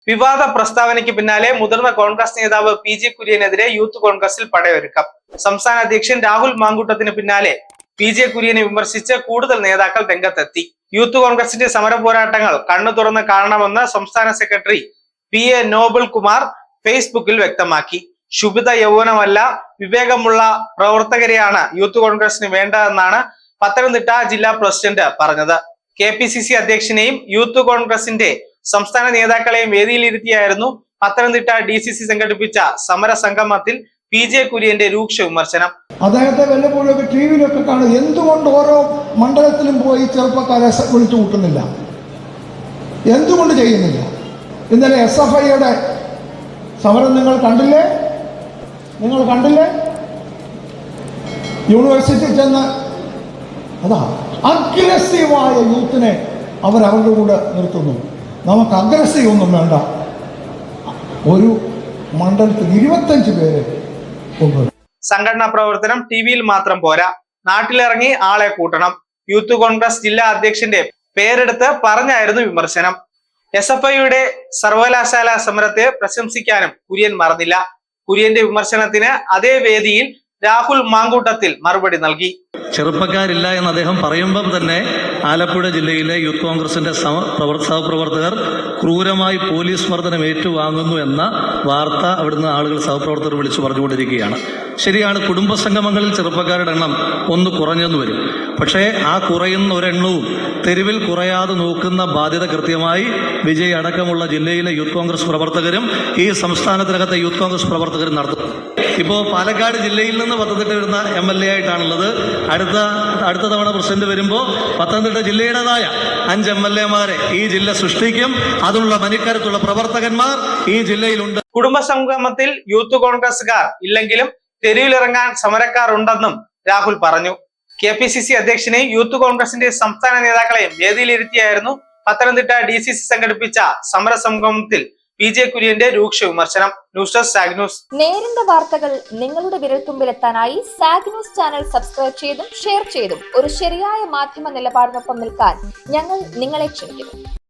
വിവാദ പ്രസ്താവനയ്ക്ക് പിന്നാലെ മുതിർന്ന കോൺഗ്രസ് നേതാവ് PJ കുര്യനെതിരെ യൂത്ത് കോൺഗ്രസിൽ പടയൊരുക്കം. സംസ്ഥാന അധ്യക്ഷൻ രാഹുൽ മാങ്കൂട്ടത്തിന് പിന്നാലെ PJ കുര്യനെ വിമർശിച്ച് കൂടുതൽ നേതാക്കൾ രംഗത്തെത്തി. യൂത്ത് കോൺഗ്രസിന്റെ സമര പോരാട്ടങ്ങൾ കണ്ണു തുറന്ന് കാണണമെന്ന് സംസ്ഥാന സെക്രട്ടറി PA നോബൽ കുമാർ ഫേസ്ബുക്കിൽ വ്യക്തമാക്കി. ശുഭിത യൗവനമല്ല, വിവേകമുള്ള പ്രവർത്തകരെയാണ് യൂത്ത് കോൺഗ്രസിന് വേണ്ടതെന്നാണ് പത്തനംതിട്ട ജില്ലാ പ്രസിഡന്റ് പറഞ്ഞത്. KPCC അധ്യക്ഷനെയും യൂത്ത് കോൺഗ്രസിന്റെ സംസ്ഥാന നേതാക്കളെയും വേദിയിലിരുത്തിയായിരുന്നു പത്തനംതിട്ട DCC സംഘടിപ്പിച്ച സമര സംഗമത്തിൽ PJ കുര്യന്റെ രൂക്ഷ വിമർശനം. അദ്ദേഹത്തെ വല്ലപ്പോഴൊക്കെ TV-യിലൊക്കെ കാണും. എന്തുകൊണ്ട് ഓരോ മണ്ഡലത്തിലും പോയി ചെറുപ്പക്കാരെ വിളിച്ചു കൂട്ടുന്നില്ല? എന്തുകൊണ്ട് ചെയ്യുന്നില്ല? ഇന്നലെ SFIയുടെ സമരം നിങ്ങൾ കണ്ടില്ലേ? യൂണിവേഴ്സിറ്റി ചെന്ന് അതാ അഗ്രസീവായ യൂത്തിനെ അവരവരുടെ കൂടെ നിർത്തുന്നു. നമുക്ക് അഗ്രസീവ് ഒന്നും വേണ്ട. ഒരു മണ്ഡലത്തിൽ 25 പേര് കൊണ്ടുവരും. സംഘടനാ പ്രവർത്തനം TV-യിൽ മാത്രം പോരാ, നാട്ടിലിറങ്ങി ആളെ കൂട്ടണം. യൂത്ത് കോൺഗ്രസ് ജില്ലാ അധ്യക്ഷന്റെ പേരെടുത്ത് പറഞ്ഞായിരുന്നു വിമർശനം. SFIയുടെ സർവകലാശാല സമരത്തെ പ്രശംസിക്കാനും കുര്യൻ മറന്നില്ല. കുര്യന്റെ വിമർശനത്തിന് അതേ വേദിയിൽ രാഹുൽ മാങ്കൂട്ടത്തിൽ മറുപടി നൽകി. ചെറുപ്പക്കാരില്ല എന്ന് അദ്ദേഹം പറയുമ്പോൾ തന്നെ ആലപ്പുഴ ജില്ലയിലെ യൂത്ത് കോൺഗ്രസിന്റെ സഹപ്രവർത്തകർ ക്രൂരമായി പോലീസ് മർദ്ദനം ഏറ്റുവാങ്ങുന്നു എന്ന വാർത്ത അവിടുന്ന് ആളുകൾ സഹപ്രവർത്തകർ വിളിച്ചു പറഞ്ഞുകൊണ്ടിരിക്കുകയാണ്. ശരിയാണ്, കുടുംബസംഗമങ്ങളിൽ ചെറുപ്പക്കാരുടെ എണ്ണം ഒന്ന് കുറഞ്ഞെന്ന് വരും. പക്ഷേ ആ കുറയുന്ന ഒരെണ്ണവും തെരുവിൽ കുറയാതെ നോക്കുന്ന ബാധ്യത കൃത്യമായി വിജയ് അടക്കമുള്ള ജില്ലയിലെ യൂത്ത് കോൺഗ്രസ് പ്രവർത്തകരും ഈ സംസ്ഥാനത്തിനകത്തെ യൂത്ത് കോൺഗ്രസ് പ്രവർത്തകരും നടത്തും. ഇപ്പോൾ പാലക്കാട് ജില്ലയിൽ നിന്ന് പത്തനംതിട്ട വരുന്ന MLA ആയിട്ടാണുള്ളത്. അടുത്ത തവണ പ്രസിഡന്റ് വരുമ്പോൾ പത്തനംതിട്ട ജില്ലയുടേതായ 5 MLA-മാരെ ഈ ജില്ല സൃഷ്ടിക്കും. അതിനുള്ള മനക്കരുത്തുള്ള പ്രവർത്തകന്മാർ ഈ ജില്ലയിലുണ്ട്. കുടുംബസംഗമത്തിൽ യൂത്ത് കോൺഗ്രസുകാർ ഇല്ലെങ്കിലും തെരുവിലിറങ്ങാൻ സമരക്കാർ ഉണ്ടെന്നും രാഹുൽ പറഞ്ഞു. KPCC അധ്യക്ഷനെയും യൂത്ത് കോൺഗ്രസിന്റെ സംസ്ഥാന നേതാക്കളെയും വേദിയിലിരുത്തിയായിരുന്നു പത്തനംതിട്ട DCC സംഘടിപ്പിച്ച സമര സംഗമത്തിൽ PJ കുര്യന്റെ രൂക്ഷ വിമർശനം. News desk zag news. നേരിന്റെ വാർത്തകൾ നിങ്ങളുടെ വിരൽത്തുമ്പിലെത്താനായി സാഗ് ന്യൂസ് ചാനൽ സബ്സ്ക്രൈബ് ചെയ്തും ഷെയർ ചെയ്തും ഒരു ശരിയായ മാധ്യമ നിലപാടിനൊപ്പം നിൽക്കാൻ ഞങ്ങൾ നിങ്ങളെ ക്ഷണിക്കുന്നു.